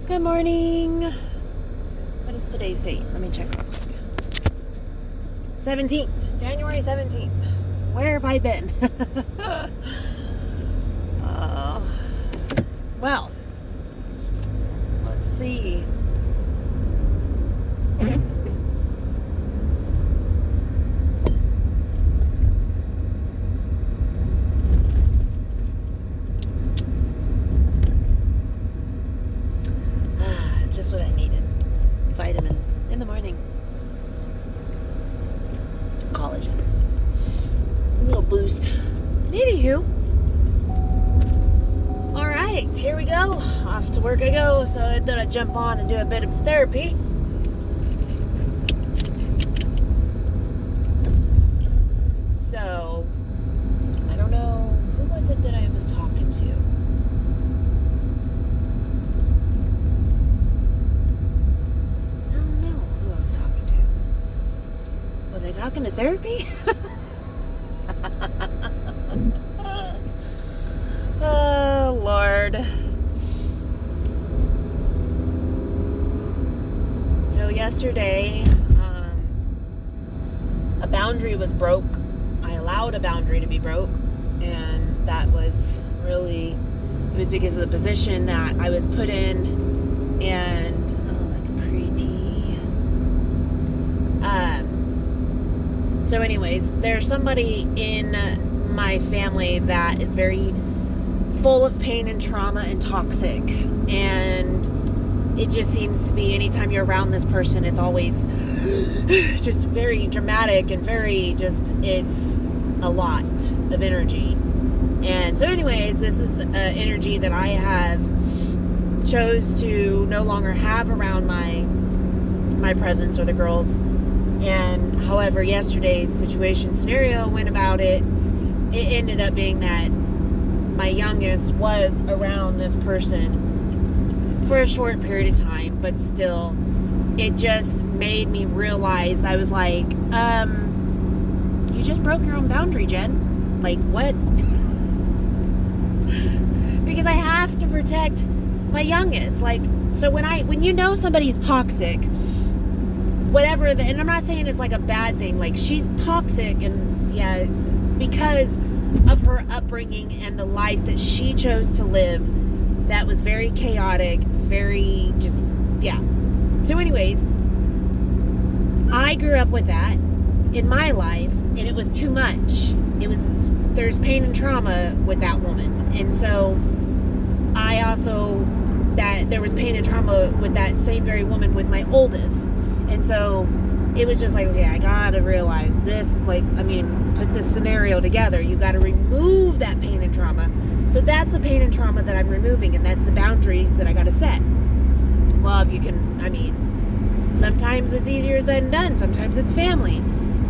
Good morning. What is today's date? Let me check real quick. 17th. January 17th. Where have I been? Well, let's see. Just what I needed. Vitamins in the morning. Collagen. A little boost. Anywho. Alright, here we go. Off to work I go. So I thought I'd jump on and do a bit of therapy. So, I don't know. Who was it that I was talking to? Was I talking to therapy? Oh, Lord. So yesterday, a boundary was broke. I allowed a boundary to be broke, and that was really, it was because of the position that I was put in, and, oh, that's pretty. So anyways, there's somebody in my family that is very full of pain and trauma and toxic. And it just seems to be anytime you're around this person, it's always just very dramatic and very just, it's a lot of energy. And so anyways, this is energy that I have chose to no longer have around my presence or the girls. And however yesterday's scenario went about it ended up being that my youngest was around this person for a short period of time, but still it just made me realize, I was like, you just broke your own boundary, Jen. Like, what? Because I have to protect my youngest. Like, so when you know somebody's toxic, whatever, and I'm not saying it's like a bad thing, like she's toxic, and yeah, because of her upbringing and the life that she chose to live, that was very chaotic, very just, yeah. So anyways, I grew up with that in my life, and it was too much. There's pain and trauma with that woman, and so I also, that there was pain and trauma with that same very woman with my oldest. And so it was just like, okay, I gotta realize this, like, I mean, put this scenario together. You gotta remove that pain and trauma. So that's the pain and trauma that I'm removing, and that's the boundaries that I gotta set. Well, if you can, I mean, sometimes it's easier said than done. Sometimes it's family.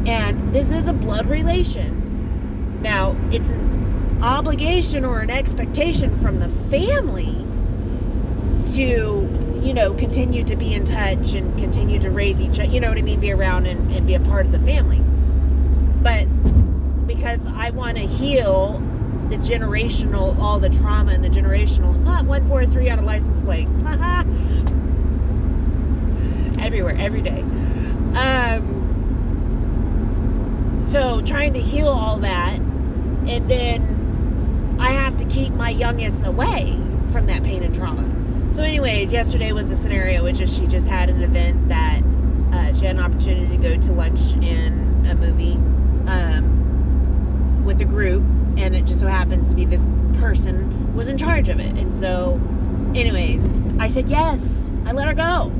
And this is a blood relation. Now, it's an obligation or an expectation from the family to, you know, continue to be in touch and continue to raise each other, you know what I mean, be around and be a part of the family. But because I want to heal the generational, all the trauma and the generational, 143 on a license plate. Everywhere, every day. So trying to heal all that, and then I have to keep my youngest away from that pain and trauma. So anyways, yesterday was a scenario which is she just had an event that she had an opportunity to go to lunch and a movie with a group, and it just so happens to be this person was in charge of it. And so anyways, I said yes. I let her go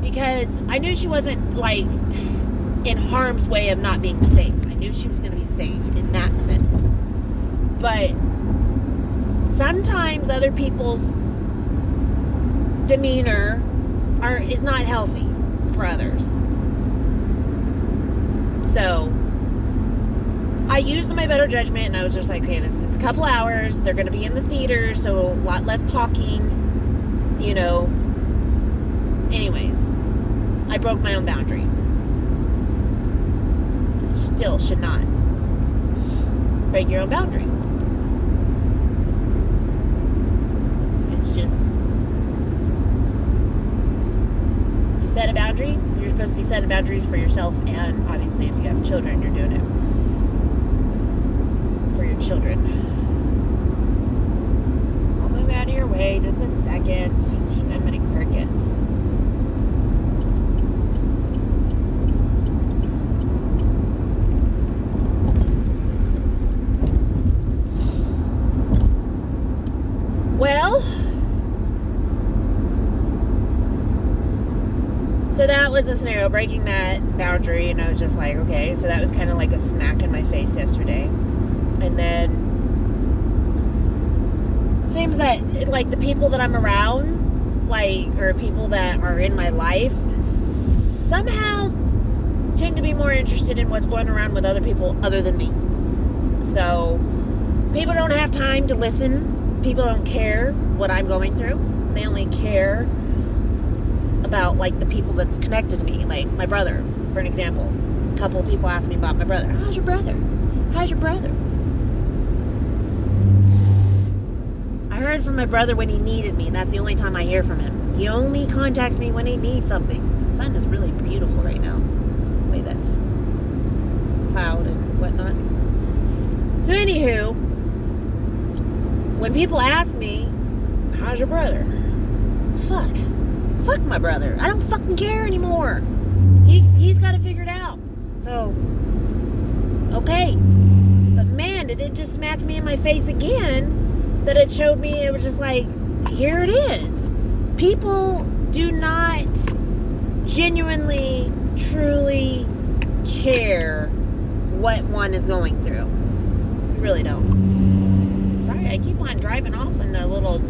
because I knew she wasn't like in harm's way of not being safe. I knew she was going to be safe in that sense. But sometimes other people's demeanor is not healthy for others. So I used my better judgment, and I was just like, okay, this is a couple hours. They're going to be in the theater, so a lot less talking, you know. Anyways, I broke my own boundary. Still should not break your own boundary. It's just set a boundary, you're supposed to be setting boundaries for yourself, and obviously if you have children, you're doing it for your children. I'll move out of your way just a second. How many crickets? Well, so that was a scenario, breaking that boundary, and I was just like, okay, so that was kind of like a smack in my face yesterday. And then seems that like the people that I'm around, like, or people that are in my life, somehow tend to be more interested in what's going around with other people other than me. So people don't have time to listen. People don't care what I'm going through. They only care about like the people that's connected to me, like my brother, for an example. A couple of people asked me about my brother. How's your brother? How's your brother? I heard from my brother when he needed me, and that's the only time I hear from him. He only contacts me when he needs something. The sun is really beautiful right now. The way that's cloud and whatnot. So anywho, when people ask me, how's your brother? Fuck my brother. I don't fucking care anymore. He's got to figure it out. So, okay. But man, did it just smack me in my face again that it showed me, it was just like, here it is. People do not genuinely, truly care what one is going through. You really don't. Sorry, I keep on driving off in a little...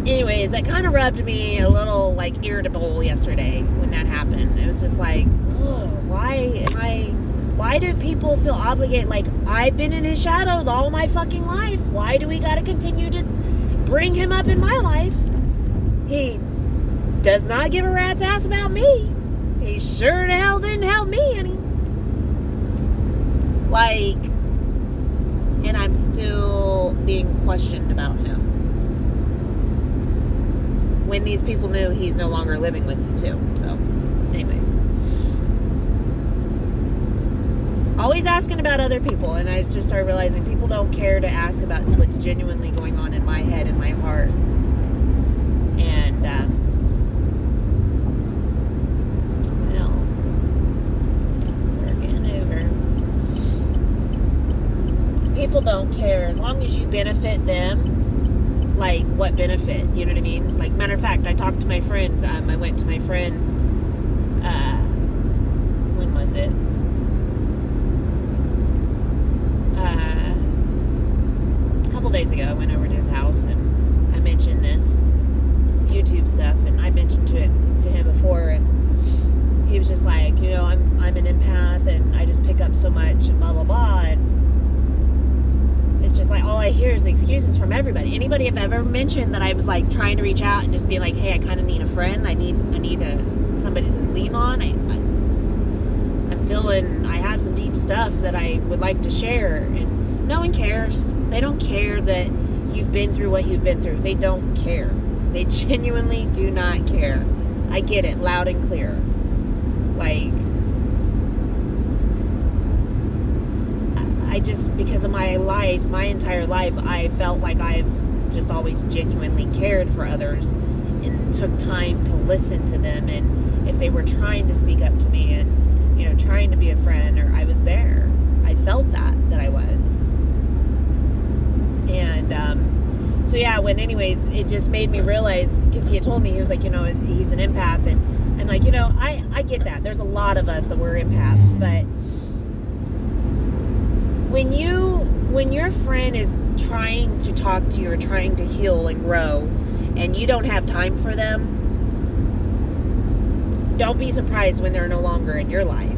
Anyways, that kind of rubbed me a little, like, irritable yesterday when that happened. It was just like, oh, why do people feel obligated? Like, I've been in his shadows all my fucking life. Why do we gotta continue to bring him up in my life? He does not give a rat's ass about me. He sure the hell didn't help me any. Like, and I'm still being questioned about him. When these people knew he's no longer living with me too. So, anyways. Always asking about other people, and I just started realizing people don't care to ask about what's genuinely going on in my head and my heart. And, well, start getting over. People don't care. As long as you benefit them, like, what benefit? You know what I mean? Like, matter of fact, I talked to my friend. I went to my friend, when was it? A couple days ago, I went over to his house, and I mentioned this YouTube stuff, and I mentioned to him before, and he was just like, you know, I'm an empath, and I just pick up so much, and blah, blah, blah, and it's just like all I hear is excuses from everybody. Anybody I've ever mentioned that I was like trying to reach out and just be like, hey, I kind of need a friend. I need somebody to lean on. I'm feeling I have some deep stuff that I would like to share, and no one cares. They don't care that you've been through what you've been through. They don't care. They genuinely do not care. I get it loud and clear. Like, I just, because of my life, my entire life, I felt like I've just always genuinely cared for others and took time to listen to them. And if they were trying to speak up to me and, you know, trying to be a friend, or I was there, I felt that I was. And, so yeah, anyways, it just made me realize, because he had told me, he was like, you know, he's an empath. And I'm like, you know, I get that. There's a lot of us that we're empaths, but when your friend is trying to talk to you or trying to heal and grow, and you don't have time for them, don't be surprised when they're no longer in your life.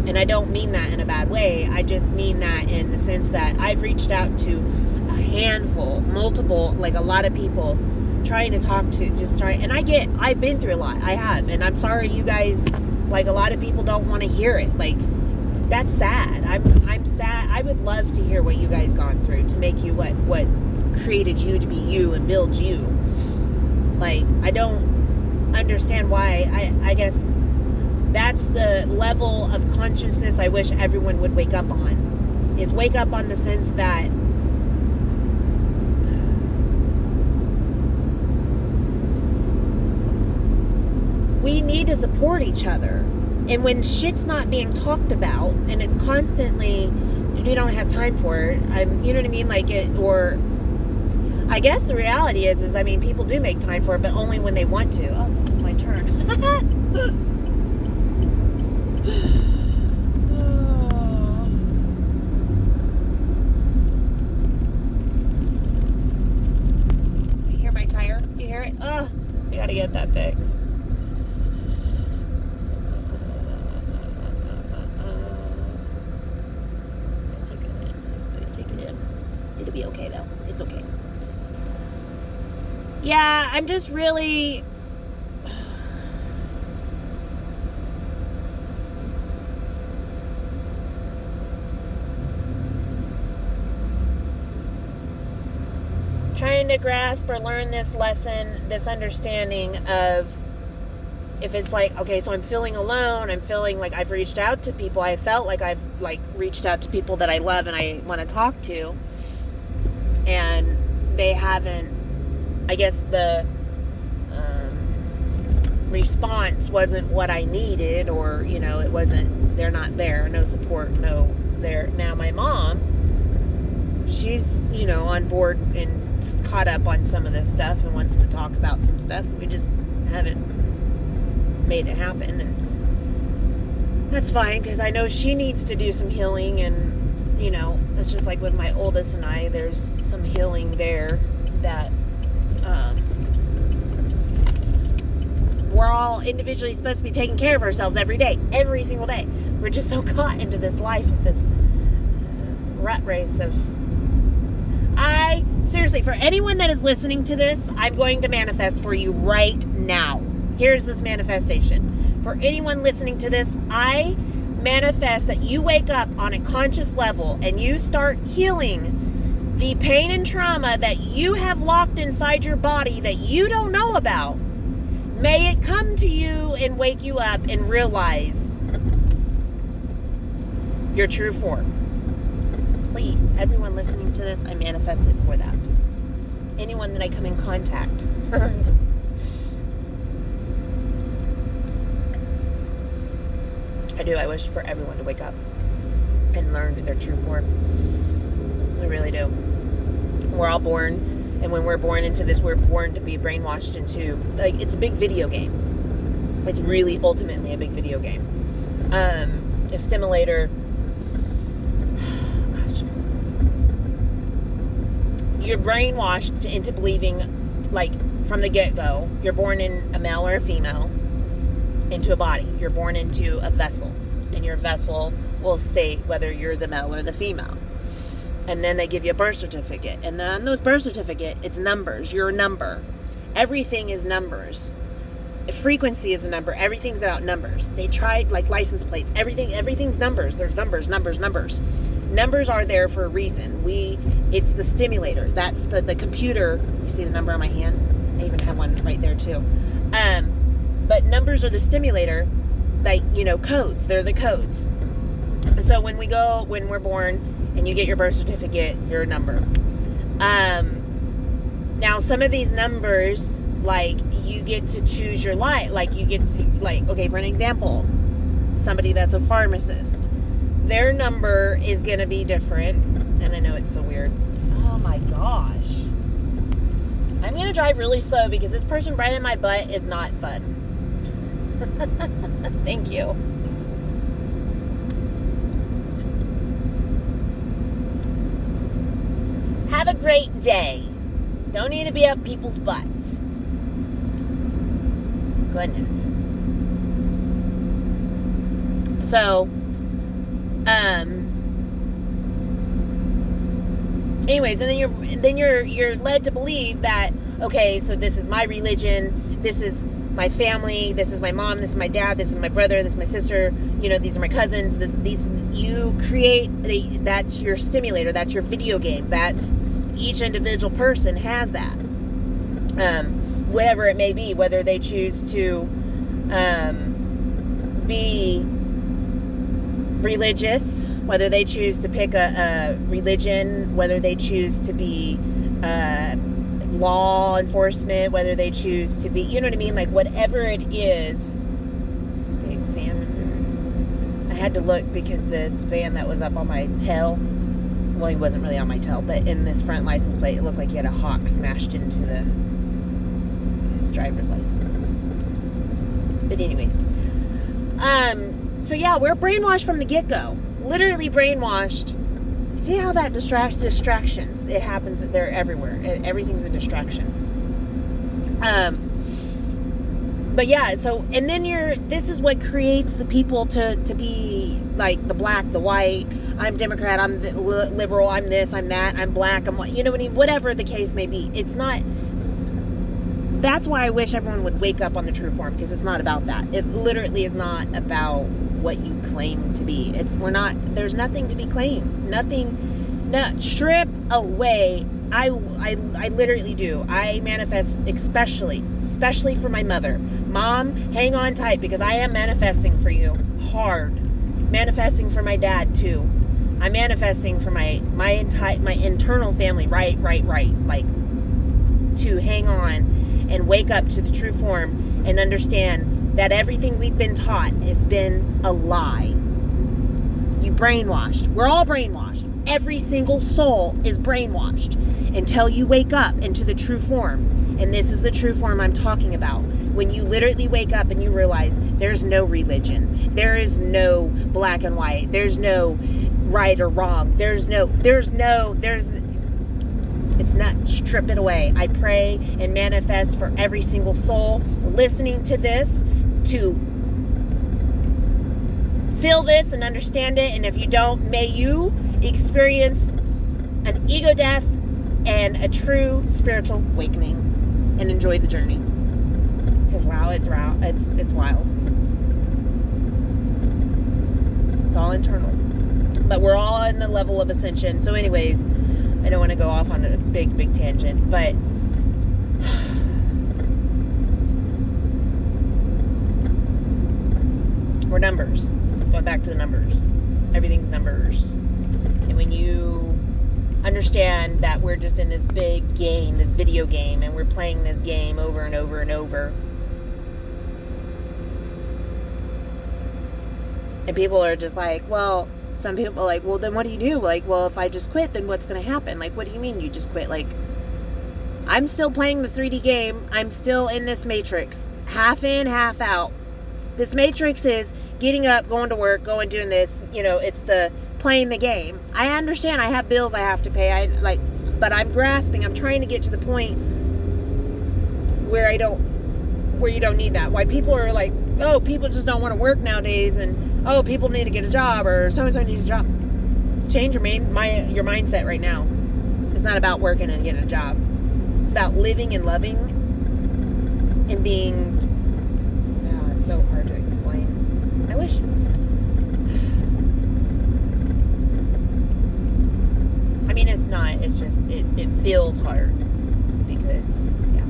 And I don't mean that in a bad way. I just mean that in the sense that I've reached out to a handful, multiple, like a lot of people, trying to talk to, and I've been through a lot. I have. And I'm sorry you guys, like, a lot of people don't want to hear it. Like, that's sad. I'm sad. I would love to hear what you guys gone through to make you what created you to be you and build you. Like, I don't understand why. I guess that's the level of consciousness I wish everyone would wake up on. Is wake up on the sense that we need to support each other. And when shit's not being talked about and it's constantly, you don't have time for it, you know what I mean? Like it, or I guess the reality is I mean, people do make time for it, but only when they want to. Oh, this is my turn. You hear my tire? You hear it? Oh, I gotta get that fixed. It'll be okay though. It's okay. Yeah, I'm just really trying to grasp or learn this lesson, this understanding of if it's like, okay, so I'm feeling alone, I'm feeling like I've reached out to people, I felt like I've like reached out to people that I love and I want to talk to, and they haven't, I guess the response wasn't what I needed, or, you know, it wasn't, they're not there, no support, no there. Now my mom, she's, you know, on board and caught up on some of this stuff and wants to talk about some stuff. We just haven't made it happen, and that's fine, because I know she needs to do some healing, and you know, it's just like with my oldest and I, there's some healing there that we're all individually supposed to be taking care of ourselves every day, every single day. We're just so caught into this life of this rat race of, seriously, for anyone that is listening to this, I'm going to manifest for you right now. Here's this manifestation. For anyone listening to this, I manifest that you wake up on a conscious level and you start healing the pain and trauma that you have locked inside your body that you don't know about. May it come to you and wake you up and realize your true form. Please, everyone listening to this, I manifested for that. Anyone that I come in contact. I do. I wish for everyone to wake up and learn their true form. I really do. We're all born, and when we're born into this, we're born to be brainwashed into, like, it's a big video game. It's really ultimately a big video game. A stimulator. Gosh. You're brainwashed into believing, like, from the get-go, you're born in a male or a female, into a body. You're born into a vessel, and your vessel will state whether you're the male or the female. And then they give you a birth certificate, and on those birth certificate, it's numbers. Your number. Everything is numbers. Frequency is a number. Everything's about numbers. They tried, like, license plates. Everything's numbers. There's numbers. Numbers are there for a reason. It's the stimulator. That's the computer. You see the number on my hand? I even have one right there too. But numbers are the stimulator, like, you know, codes. They're the codes. So when we're born and you get your birth certificate, your number. Now, some of these numbers, like, you get to choose your life. Like, you get to, like, okay, for an example, somebody that's a pharmacist, their number is going to be different. And I know it's so weird. Oh my gosh. I'm going to drive really slow because this person right in my butt is not fun. Thank you. Have a great day. Don't need to be up people's butts. Goodness. So, anyways, and then you're led to believe that, okay, so this is my religion, this is my family, this is my mom, this is my dad, this is my brother, this is my sister, you know, these are my cousins, these, you create that's your stimulator, that's your video game, that's each individual person has that, whatever it may be, whether they choose to be religious, whether they choose to pick a religion, whether they choose to be law enforcement, whether they choose to be, you know what I mean, like whatever it is. The Examiner, I had to look because this van that was up on my tail, well, he wasn't really on my tail, but in this front license plate, it looked like he had a hawk smashed into his driver's license. But anyways, so yeah, we're brainwashed from the get-go. Literally brainwashed. See how that distractions, it happens, they're everywhere. Everything's a distraction. But yeah, so, and then this is what creates the people to be like the black, the white, I'm Democrat, I'm the liberal, I'm this, I'm that, I'm black, I'm, you know what I mean? Whatever the case may be. It's not, that's why I wish everyone would wake up on the true form, because it's not about that. It literally is not about what you claim to be. There's nothing to be claimed. Nothing, strip away. I literally do. I manifest especially for my mother. Mom, hang on tight, because I am manifesting for you hard. Manifesting for my dad too. I'm manifesting for my internal family, right, like to hang on and wake up to the true form and understand that everything we've been taught has been a lie. You brainwashed. We're all brainwashed. Every single soul is brainwashed until you wake up into the true form. And this is the true form I'm talking about. When you literally wake up and you realize there's no religion. There is no black and white. There's no right or wrong. It's not, strip it away. I pray and manifest for every single soul listening to this to feel this and understand it. And if you don't, may you experience an ego death and a true spiritual awakening and enjoy the journey. Because wow, it's wild. It's all internal. But we're all in the level of ascension. So anyways, I don't want to go off on a big tangent, but we're numbers. Going back to the numbers. Everything's numbers. And when you understand that we're just in this big game, this video game, and we're playing this game over and over and over, and people are just like, well, some people are like, well, then what do you do? Like, well, if I just quit, then what's going to happen? Like, what do you mean you just quit? Like, I'm still playing the 3D game. I'm still in this matrix. Half in, half out. This matrix is getting up, going to work, doing this. You know, it's the playing the game. I understand I have bills I have to pay. But I'm grasping. I'm trying to get to the point where you don't need that. Why people are like, oh, people just don't want to work nowadays, and oh, people need to get a job, or so-and-so needs a job. Change your mindset right now. It's not about working and getting a job. It's about living and loving and being... Oh, it's so hard to explain. I wish... I mean, it's not. It's just, it feels hard. Because, yeah.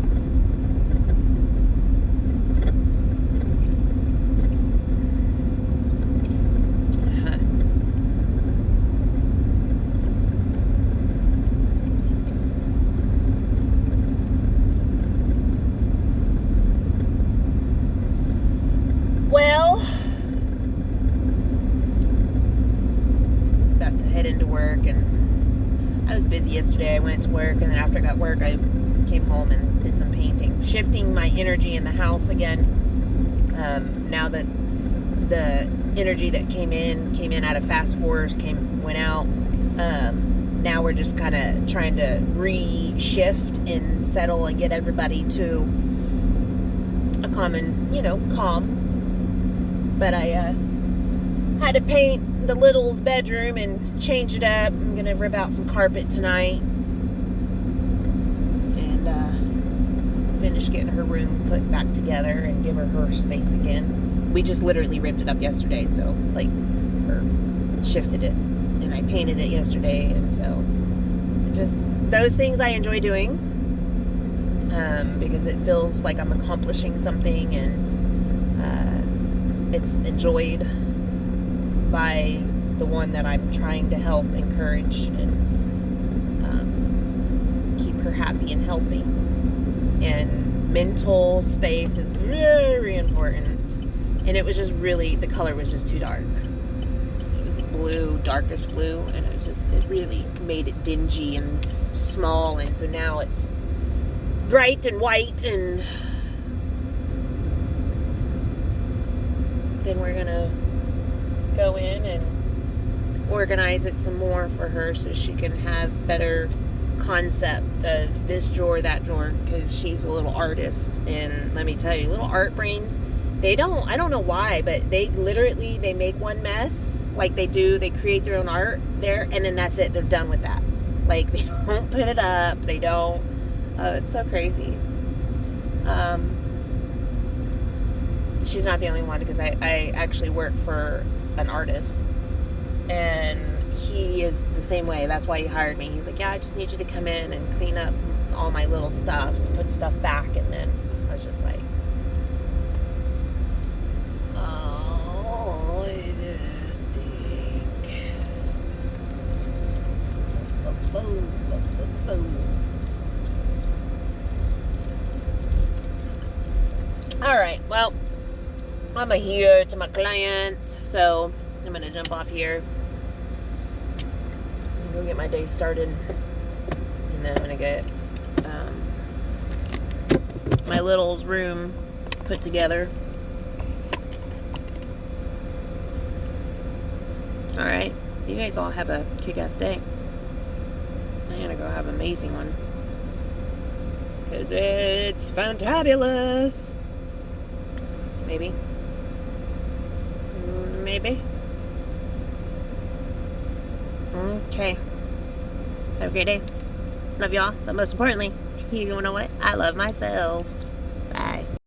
Well, about to head into work, and I was busy yesterday. I went to work, and then after I got work, I came home and did some painting, shifting my energy in the house again. Now that the energy that came in out of fast force, went out. Now we're just kind of trying to re-shift and settle and get everybody to a common, calm. But I had to paint the little's bedroom and change it up. I'm going to rip out some carpet tonight. And finish getting her room put back together and give her space again. We just literally ripped it up yesterday. So, like, her shifted it, and I painted it yesterday, and so just those things I enjoy doing, because it feels like I'm accomplishing something, and it's enjoyed by the one that I'm trying to help, encourage, and keep her happy and healthy. And mental space is very important. And it was just really, the color was just too dark. It was blue, darkish blue, and it really made it dingy and small. And so now it's bright and white, and then we're gonna go in and organize it some more for her so she can have better concept of this drawer, that drawer, because she's a little artist. And let me tell you, little art brains, I don't know why, but they make one mess, like they create their own art there, and then that's it, they're done with that. Like, they don't put it up, they don't, it's so crazy. She's not the only one, because I actually work for an artist, and he is the same way. That's why he hired me. He's like, yeah, I just need you to come in and clean up all my little stuffs, put stuff back. And then I was just like, oh, I think. All right, well, I'm here to my clients, so I'm gonna jump off here, go get my day started, and then I'm gonna get my little's room put together. Alright, you guys all have a kick-ass day. I'm gonna go have an amazing one, because it's fantabulous. Maybe. Okay. Have a great day. Love y'all. But most importantly, you know what? I love myself.